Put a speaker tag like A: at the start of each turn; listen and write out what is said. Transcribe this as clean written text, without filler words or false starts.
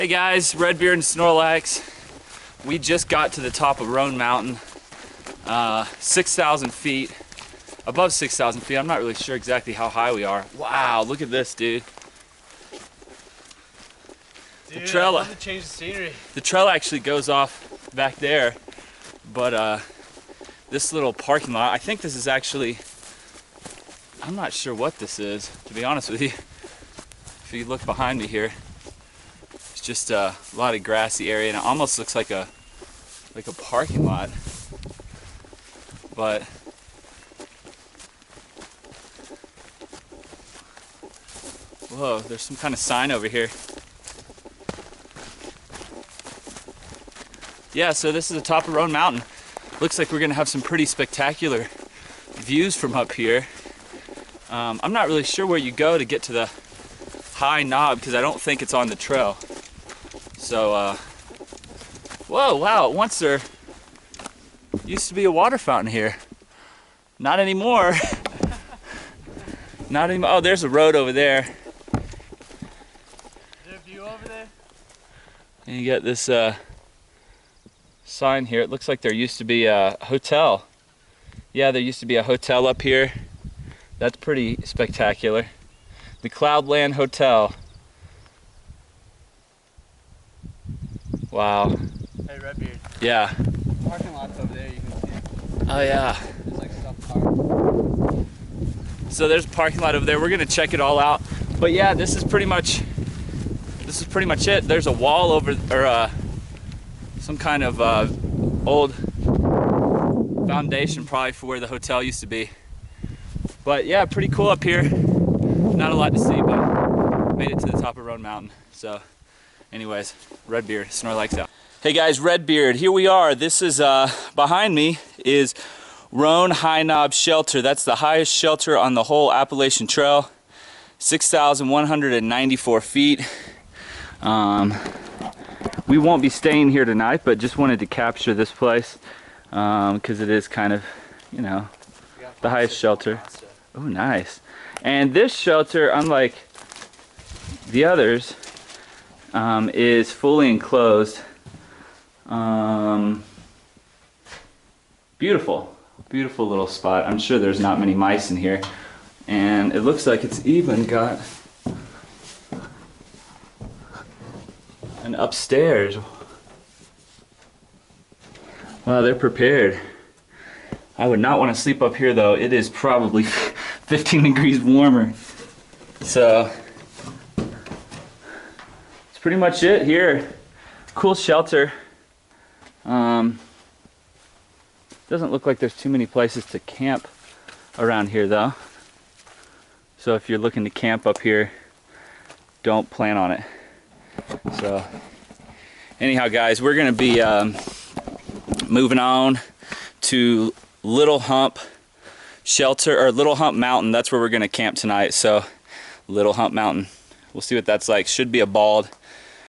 A: Hey guys, Redbeard and Snorlax. We just got to the top of Roan Mountain, 6,000 feet, above 6,000 feet. I'm not really sure exactly how high we are. Wow, look at this, dude.
B: Dude,
A: the trail,
B: I love to change the scenery.
A: The trail actually goes off back there, but this little parking lot, I think this is actually, I'm not sure what this is, to be honest with you. If you look behind me here, it's just a lot of grassy area, and it almost looks like a parking lot. But whoa, there's some kind of sign over here. Yeah, so this is the top of Roan Mountain. Looks like we're gonna have some pretty spectacular views from up here. I'm not really sure where you go to get to the high knob because I don't think it's on the trail. So, whoa, wow, once there used to be a water fountain here. Not anymore. Not anymore. Oh, there's a road over there.
B: Is there a view over there?
A: And you got this sign here. It looks like there used to be a hotel. Yeah, there used to be a hotel up here. That's pretty spectacular. The Cloudland Hotel. Wow.
B: Hey, Redbeard.
A: Yeah.
B: Parking lot's over there, you can see.
A: Oh yeah.
B: There's like stuff parked.
A: So there's a parking lot over there. We're gonna check it all out. But yeah, this is pretty much it. There's a wall over, or some kind of old foundation probably for where the hotel used to be. But yeah, pretty cool up here. Not a lot to see, but made it to the top of Roan Mountain. So anyways, Redbeard, Snorlax out. Hey guys, Redbeard, here we are. This is, behind me is Roan High Knob Shelter. That's the highest shelter on the whole Appalachian Trail. 6,194 feet. We won't be staying here tonight, but just wanted to capture this place because it is kind of, you know, the highest shelter. Oh, nice. And this shelter, unlike the others, is fully enclosed. Beautiful, beautiful little spot. I'm sure there's not many mice in here. And it looks like it's even got an upstairs. Wow, they're prepared. I would not want to sleep up here though. It is probably 15 degrees warmer. So that's pretty much it here. Cool shelter. Doesn't look like there's too many places to camp around here though. So if you're looking to camp up here, don't plan on it. So anyhow guys, we're gonna be moving on to Little Hump Shelter, or Little Hump Mountain. That's where we're gonna camp tonight. So Little Hump Mountain, we'll see what that's like. Should be a bald